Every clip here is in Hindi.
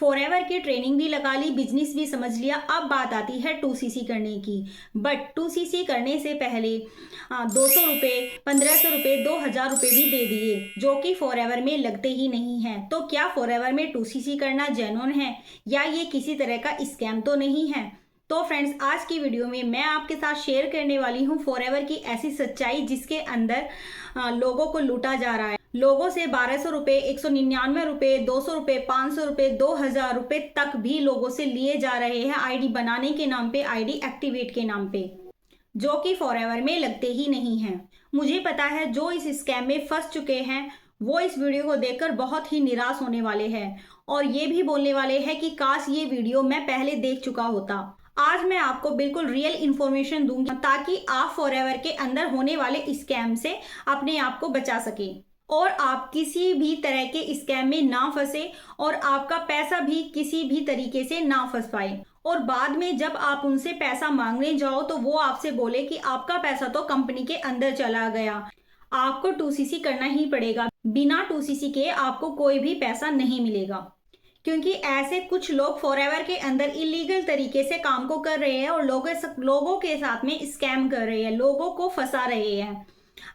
फॉरएवर की ट्रेनिंग भी लगा ली, बिजनेस भी समझ लिया, अब बात आती है 2सीसी करने की। बट 2सीसी करने से पहले 200 रुपये, 1500 रुपये, 2000 रुपये भी दे दिए, जो कि फॉरएवर में लगते ही नहीं हैं। तो क्या फॉरएवर में 2सीसी करना जेन्युइन है या ये किसी तरह का स्कैम तो नहीं है? तो फ्रेंड्स, आज की वीडियो में मैं आपके साथ शेयर करने वाली हूँ फॉरएवर की ऐसी सच्चाई जिसके अंदर लोगों को लूटा जा रहा है। लोगों से 1200 रुपये, 199 रुपये, 200 रुपये, 500 रुपये, 2000 रुपये तक भी लोगों से लिए जा रहे हैं आईडी बनाने के नाम पे, आईडी एक्टिवेट के नाम पे, जो कि फॉरएवर में लगते ही नहीं हैं। मुझे पता है जो इस स्कैम में फंस चुके हैं वो इस वीडियो को देखकर बहुत ही निराश होने वाले हैं और ये भी बोलने वाले हैं कि काश ये वीडियो मैं पहले देख चुका होता। आज मैं आपको बिल्कुल रियल इंफॉर्मेशन दूंगी ताकि आप फॉरएवर के अंदर होने वाले स्कैम से अपने आप को बचा सके और आप किसी भी तरह के स्कैम में ना फंसे और आपका पैसा भी किसी भी तरीके से ना फंस पाए और बाद में जब आप उनसे पैसा मांगने जाओ तो वो आपसे बोले कि आपका पैसा तो कंपनी के अंदर चला गया, आपको 2सीसी करना ही पड़ेगा, बिना 2सीसी के आपको कोई भी पैसा नहीं मिलेगा। क्योंकि ऐसे कुछ लोग फॉरएवर के अंदर इलीगल तरीके से काम को कर रहे हैं और लोगों के साथ में स्कैम कर रहे हैं, लोगों को फंसा रहे हैं।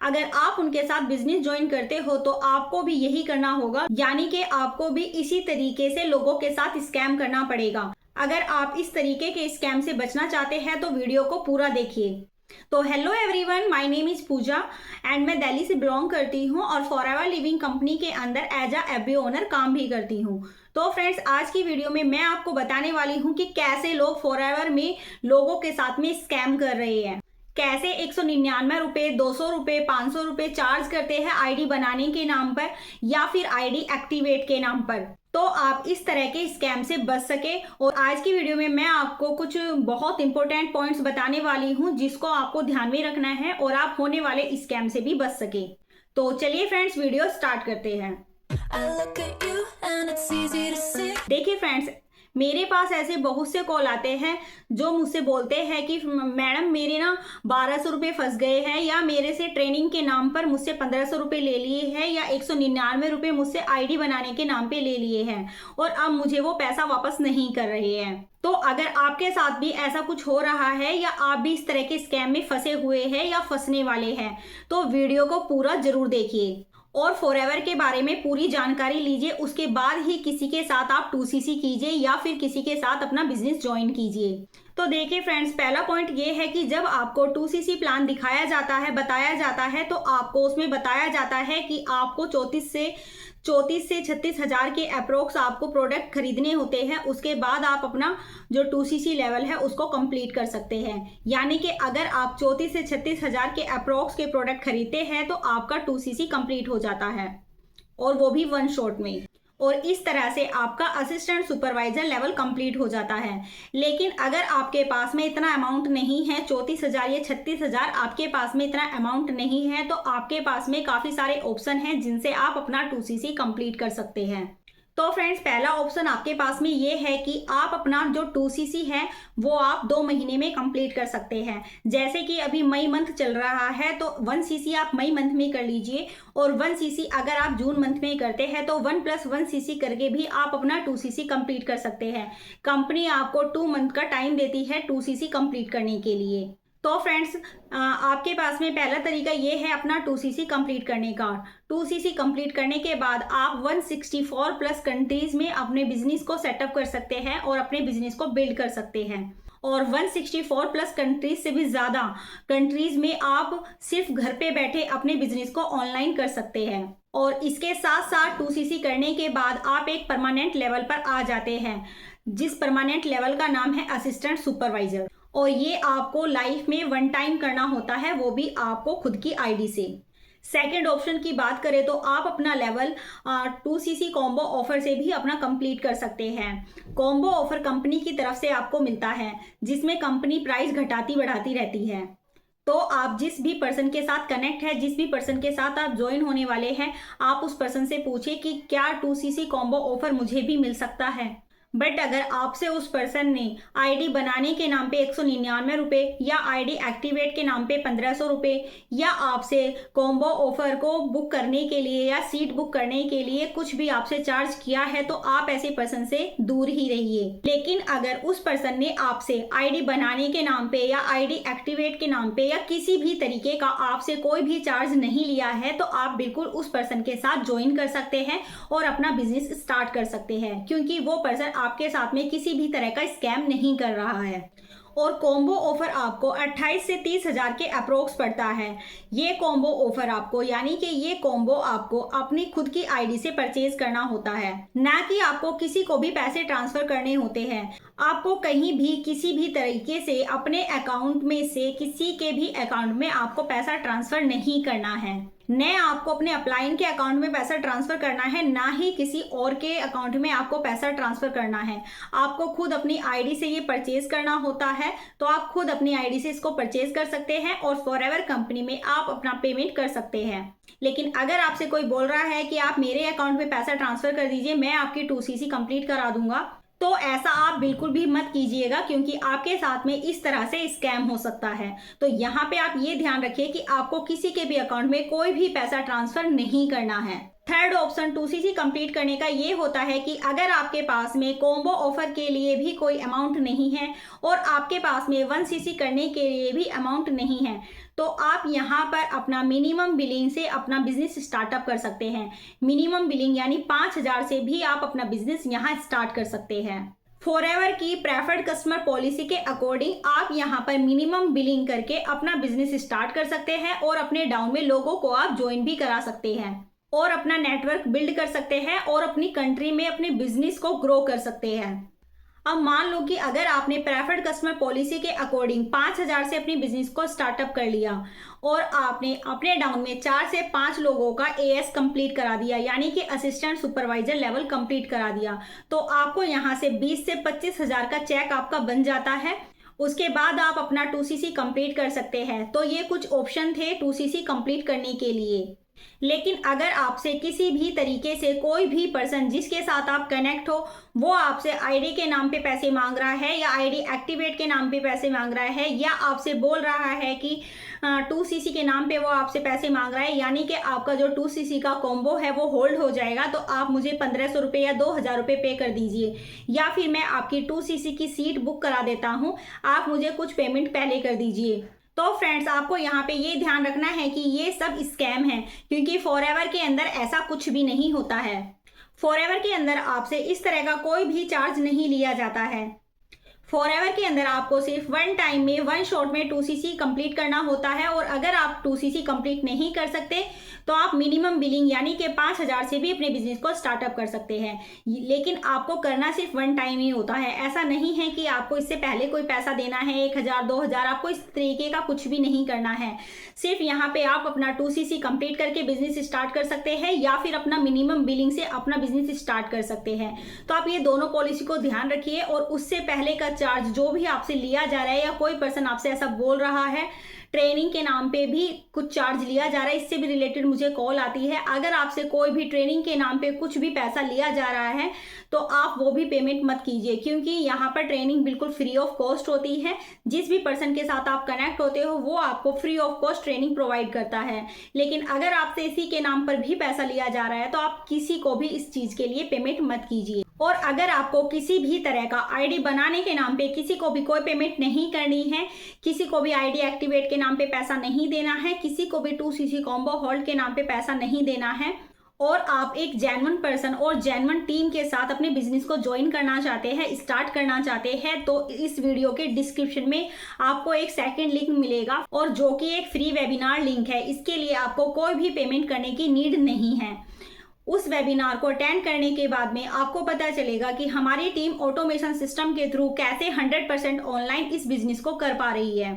अगर आप उनके साथ बिजनेस ज्वाइन करते हो तो आपको भी यही करना होगा, यानी कि आपको भी इसी तरीके से लोगों के साथ स्कैम करना पड़ेगा। अगर आप इस तरीके के स्कैम से बचना चाहते हैं तो वीडियो को पूरा देखिए। तो hello everyone, my name is Pooja and मैं दिल्ली से बिलोंग करती हूँ और फॉरएवर लिविंग कंपनी के अंदर एज अ एफबी ओनर काम भी करती हूँ। तो फ्रेंड्स, आज की वीडियो में मैं आपको बताने वाली हूँ कि कैसे लोग फॉरएवर में लोगों के साथ में स्कैम कर रहे हैं, कैसे 199 रुपये, 200 रुपये, 500 रुपये चार्ज करते हैं आईडी बनाने के नाम पर या फिर आईडी एक्टिवेट के नाम पर, तो आप इस तरह के स्कैम से बच सके। और आज की वीडियो में मैं आपको कुछ बहुत इंपॉर्टेंट पॉइंट्स बताने वाली हूं जिसको आपको ध्यान में रखना है और आप होने वाले स्कैम से भी बच सके। तो चलिए फ्रेंड्स, वीडियो स्टार्ट करते हैं। देखिए फ्रेंड्स, मेरे पास ऐसे बहुत से कॉल आते हैं जो मुझसे बोलते हैं कि मैडम मेरे ना 1200 रुपये फंस गए हैं, या मेरे से ट्रेनिंग के नाम पर मुझसे 1500 रुपये ले लिए हैं, या 199 रुपये मुझसे आईडी बनाने के नाम पे ले लिए हैं और अब मुझे वो पैसा वापस नहीं कर रहे हैं। तो अगर आपके साथ भी ऐसा कुछ हो रहा है या आप भी इस तरह के स्कैम में फंसे हुए हैं या फंसने वाले हैं तो वीडियो को पूरा जरूर देखिए और फॉरएवर के बारे में पूरी जानकारी लीजिए। उसके बाद ही किसी के साथ आप 2सीसी कीजिए या फिर किसी के साथ अपना बिजनेस ज्वाइन कीजिए। तो देखिए फ्रेंड्स, पहला पॉइंट ये है कि जब आपको 2सीसी प्लान दिखाया जाता है, बताया जाता है, तो आपको उसमें बताया जाता है कि आपको 34 से 36 हज़ार के अप्रोक्स आपको प्रोडक्ट खरीदने होते हैं। उसके बाद आप अपना जो 2सीसी लेवल है उसको कंप्लीट कर सकते हैं। यानी कि अगर आप 34 से 36 हज़ार के अप्रोक्स के प्रोडक्ट खरीदते हैं तो आपका 2सीसी कंप्लीट हो जाता है और वो भी वन शॉट में। और इस तरह से आपका असिस्टेंट सुपरवाइजर लेवल कंप्लीट हो जाता है। लेकिन अगर आपके पास में इतना अमाउंट नहीं है, 34,000 या 36,000 आपके पास में इतना अमाउंट नहीं है, तो आपके पास में काफ़ी सारे ऑप्शन हैं जिनसे आप अपना 2सीसी कंप्लीट कर सकते हैं। तो फ्रेंड्स, पहला ऑप्शन आपके पास में ये है कि आप अपना जो 2सीसी है वो आप 2 महीने में कंप्लीट कर सकते हैं। जैसे कि अभी मई मंथ चल रहा है तो 1सीसी आप मई मंथ में कर लीजिए और 1सीसी अगर आप जून मंथ में करते हैं तो 1+1सीसी करके भी आप अपना 2सीसी कंप्लीट कर सकते हैं। कंपनी आपको 2 मंथ का टाइम देती है 2सीसी कंप्लीट करने के लिए। तो फ्रेंड्स, आपके पास में पहला तरीका ये है अपना 2सीसी कंप्लीट करने का। 2सीसी कंप्लीट करने के बाद आप 164 प्लस कंट्रीज में अपने बिजनेस को सेटअप कर सकते हैं और अपने बिजनेस को बिल्ड कर सकते हैं। और 164 प्लस कंट्रीज से भी ज़्यादा कंट्रीज में आप सिर्फ घर पे बैठे अपने बिजनेस को ऑनलाइन कर सकते हैं। और इसके साथ साथ 2सीसी करने के बाद आप एक परमानेंट लेवल पर आ जाते हैं, जिस परमानेंट लेवल का नाम है असिस्टेंट सुपरवाइजर। और ये आपको लाइफ में 1 टाइम करना होता है, वो भी आपको खुद की आईडी से। सेकेंड ऑप्शन की बात करें तो आप अपना लेवल 2सीसी कॉम्बो ऑफर से भी अपना कंप्लीट कर सकते हैं। कॉम्बो ऑफर कंपनी की तरफ से आपको मिलता है जिसमें कंपनी प्राइस घटाती बढ़ाती रहती है। तो आप जिस भी पर्सन के साथ कनेक्ट है, जिस भी पर्सन के साथ आप ज्वाइन होने वाले हैं, आप उस पर्सन से पूछिए कि क्या 2सीसी कॉम्बो ऑफर मुझे भी मिल सकता है। बट अगर आपसे उस पर्सन ने आईडी बनाने के नाम पे 199 रुपये या आईडी एक्टिवेट के नाम पे 1500 रुपये या आपसे कॉम्बो ऑफर को बुक करने के लिए या सीट बुक करने के लिए कुछ भी आपसे चार्ज किया है तो आप ऐसे पर्सन से दूर ही रहिए। लेकिन अगर उस पर्सन ने आपसे आईडी बनाने के नाम पे या आईडी एक्टिवेट के नाम पे या किसी भी तरीके का आपसे कोई भी चार्ज नहीं लिया है तो आप बिल्कुल उस पर्सन के साथ ज्वाइन कर सकते हैं और अपना बिजनेस स्टार्ट कर सकते हैं, क्योंकि वो पर्सन आपके साथ में किसी भी तरह का स्कैम नहीं कर रहा है। और कॉम्बो ऑफर आपको 28 से 30 हजार के अप्रोक्स पड़ता है। ये कॉम्बो ऑफर आपको, यानी कि ये कॉम्बो आपको अपनी खुद की आईडी से परचेज करना होता है, ना कि आपको किसी को भी पैसे ट्रांसफर करने होते हैं। आपको कहीं भी किसी भी तरीके से अपने अकाउंट में से किसी के भी अकाउंट में आपको पैसा ट्रांसफर नहीं करना है। न आपको अपने अपलाइन के अकाउंट में पैसा ट्रांसफर करना है, ना ही किसी और के अकाउंट में आपको पैसा ट्रांसफर करना है। आपको खुद अपनी आईडी से ये परचेज करना होता है, तो आप खुद अपनी आईडी से इसको परचेज कर सकते हैं और फॉरएवर कंपनी में आप अपना पेमेंट कर सकते हैं। लेकिन अगर आपसे कोई बोल रहा है कि आप मेरे अकाउंट में पैसा ट्रांसफर कर दीजिए, मैं आपकी 2CC कंप्लीट करा दूंगा, तो ऐसा आप बिल्कुल भी मत कीजिएगा, क्योंकि आपके साथ में इस तरह से स्कैम हो सकता है। तो यहाँ पे आप ये ध्यान रखिए कि आपको किसी के भी अकाउंट में कोई भी पैसा ट्रांसफर नहीं करना है। थर्ड ऑप्शन 2CC कंप्लीट करने का ये होता है कि अगर आपके पास में कॉम्बो ऑफर के लिए भी कोई अमाउंट नहीं है और आपके पास में 1CC करने के लिए भी अमाउंट नहीं है, तो आप यहाँ पर अपना मिनिमम बिलिंग से अपना बिजनेस स्टार्टअप कर सकते हैं। मिनिमम बिलिंग यानी 5000 से भी आप अपना बिजनेस यहाँ स्टार्ट कर सकते हैं। फॉरएवर की प्रेफर्ड कस्टमर पॉलिसी के अकॉर्डिंग आप यहाँ पर मिनिमम बिलिंग करके अपना बिजनेस स्टार्ट कर सकते हैं और अपने डाउन में लोगों को आप ज्वाइन भी करा सकते हैं और अपना नेटवर्क बिल्ड कर सकते हैं और अपनी कंट्री में अपने बिजनेस को ग्रो कर सकते हैं। अब मान लो कि अगर आपने प्रेफर्ड कस्टमर पॉलिसी के अकॉर्डिंग 5000 से अपनी बिजनेस को स्टार्टअप कर लिया और आपने अपने डाउन में 4 से 5 लोगों का AS कंप्लीट करा दिया, यानी कि असिस्टेंट सुपरवाइजर लेवल कंप्लीट करा दिया, तो आपको यहाँ से 20 से 25 हजार का चेक आपका बन जाता है। उसके बाद आप अपना 2CC कंप्लीट कर सकते हैं। तो ये कुछ ऑप्शन थे 2CC कंप्लीट करने के लिए। लेकिन अगर आपसे किसी भी तरीके से कोई भी पर्सन जिसके साथ आप कनेक्ट हो वो आपसे आईडी के नाम पे पैसे मांग रहा है या आईडी एक्टिवेट के नाम पे पैसे मांग रहा है या आपसे बोल रहा है कि 2CC के नाम पे वो आपसे पैसे मांग रहा है, यानी कि आपका जो 2CC का कॉम्बो है वो होल्ड हो जाएगा, तो आप मुझे 1500 रुपये या 2000 रुपये पे कर दीजिए, या फिर मैं आपकी 2CC की सीट बुक करा देता हूँ, आप मुझे कुछ पेमेंट पहले कर दीजिए। तो फ्रेंड्स, आपको यहाँ पे ये ध्यान रखना है कि ये सब स्कैम है, क्योंकि फॉरएवर के अंदर ऐसा कुछ भी नहीं होता है। फॉरएवर के अंदर आपसे इस तरह का कोई भी चार्ज नहीं लिया जाता है। फॉरएवर के अंदर आपको सिर्फ वन टाइम में 1 शॉट में 2CC कंप्लीट करना होता है, और अगर आप 2CC कंप्लीट नहीं कर सकते तो आप मिनिमम बिलिंग यानी कि 5000 से भी अपने बिजनेस को स्टार्टअप कर सकते हैं। लेकिन आपको करना सिर्फ 1 टाइम ही होता है। ऐसा नहीं है कि आपको इससे पहले कोई पैसा देना है 1000 2000, आपको इस तरीके का कुछ भी नहीं करना है। सिर्फ यहाँ पे आप अपना 2CC कंप्लीट करके बिजनेस स्टार्ट कर सकते हैं या फिर अपना मिनिमम बिलिंग से अपना बिजनेस स्टार्ट कर सकते हैं। तो आप ये दोनों पॉलिसी को ध्यान रखिए, और उससे पहले का चार्ज जो भी आपसे लिया जा रहा है या कोई पर्सन आपसे ऐसा बोल रहा है ट्रेनिंग के नाम पे भी कुछ चार्ज लिया जा रहा है, इससे भी रिलेटेड मुझे कॉल आती है। अगर आपसे कोई भी ट्रेनिंग के नाम पे कुछ भी पैसा लिया जा रहा है तो आप वो भी पेमेंट मत कीजिए, क्योंकि यहाँ पर ट्रेनिंग बिल्कुल फ्री ऑफ कॉस्ट होती है। जिस भी पर्सन के साथ आप कनेक्ट होते हो वो आपको free of cost training provide करता है। लेकिन अगर आपसे इसी के नाम पर भी पैसा लिया जा रहा है तो आप किसी को भी इस चीज के लिए पेमेंट मत कीजिए। और अगर आपको किसी भी तरह का आईडी बनाने के नाम पे किसी को भी कोई पेमेंट नहीं करनी है, किसी को भी आईडी एक्टिवेट के नाम पे पैसा नहीं देना है, किसी को भी 2CC कॉम्बो होल्ड के नाम पे पैसा नहीं देना है, और आप एक जेन्युइन पर्सन और जेन्युइन टीम के साथ अपने बिजनेस को ज्वाइन करना चाहते हैं, स्टार्ट करना चाहते हैं, तो इस वीडियो के डिस्क्रिप्शन में आपको एक सेकंड लिंक मिलेगा, और जो कि एक फ्री वेबिनार लिंक है। इसके लिए आपको कोई भी पेमेंट करने की नीड नहीं है। उस वेबिनार को अटेंड करने के बाद में आपको पता चलेगा कि हमारी टीम ऑटोमेशन सिस्टम के थ्रू कैसे 100% ऑनलाइन इस बिजनेस को कर पा रही है।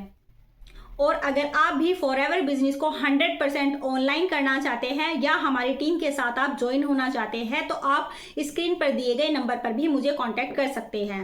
और अगर आप भी फॉरएवर बिजनेस को 100% ऑनलाइन करना चाहते हैं या हमारी टीम के साथ आप ज्वाइन होना चाहते हैं, तो आप स्क्रीन पर दिए गए नंबर पर भी मुझे कांटेक्ट कर सकते हैं।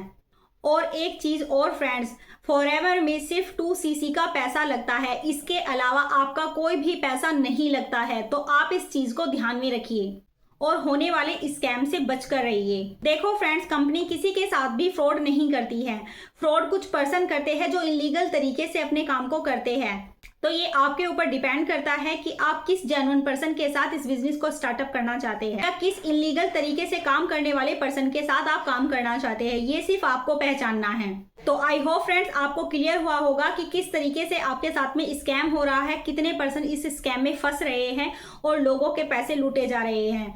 और एक चीज और फ्रेंड्स, फॉरएवर में सिर्फ 2CC का पैसा लगता है, इसके अलावा आपका कोई भी पैसा नहीं लगता है, तो आप इस चीज को ध्यान में रखिए। और होने वाले स्कैम से बचकर रहिए। देखो फ्रेंड्स, कंपनी किसी के साथ भी फ्रॉड नहीं करती है। फ्रॉड कुछ पर्सन करते हैं जो इलीगल तरीके से अपने काम को करते हैं। तो ये आपके ऊपर डिपेंड करता है कि आप किस जेन्युइन पर्सन के साथ इस बिजनेस को स्टार्टअप करना चाहते हैं या किस इलीगल तरीके से काम करने वाले पर्सन के साथ आप काम करना चाहते हैं। ये सिर्फ आपको पहचानना है। तो आई होप फ्रेंड्स आपको क्लियर हुआ होगा कि किस तरीके से आपके साथ में स्कैम हो रहा है, कितने पर्सन इस स्कैम में फंस रहे हैं और लोगों के पैसे लूटे जा रहे हैं।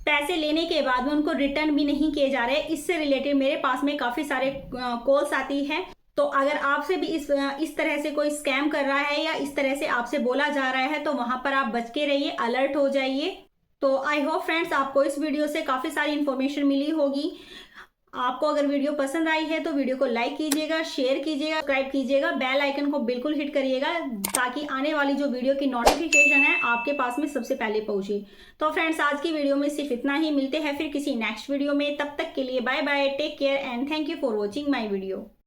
पैसे लेने के बाद में उनको रिटर्न भी नहीं किए जा रहे। इससे रिलेटेड मेरे पास में काफ़ी सारे कॉल्स आती है। तो अगर आपसे भी इस तरह से कोई स्कैम कर रहा है या इस तरह से आपसे बोला जा रहा है तो वहां पर आप बच के रहिए, अलर्ट हो जाइए। तो आई होप फ्रेंड्स आपको इस वीडियो से काफ़ी सारी इन्फॉर्मेशन मिली होगी। आपको अगर वीडियो पसंद आई है तो वीडियो को लाइक कीजिएगा, शेयर कीजिएगा, सब्सक्राइब कीजिएगा, बेल आइकन को बिल्कुल हिट करिएगा ताकि आने वाली जो वीडियो की नोटिफिकेशन है आपके पास में सबसे पहले पहुंचे। तो फ्रेंड्स आज की वीडियो में सिर्फ इतना ही। मिलते हैं फिर किसी नेक्स्ट वीडियो में। तब तक के लिए bye bye, take care and thank you for watching my video.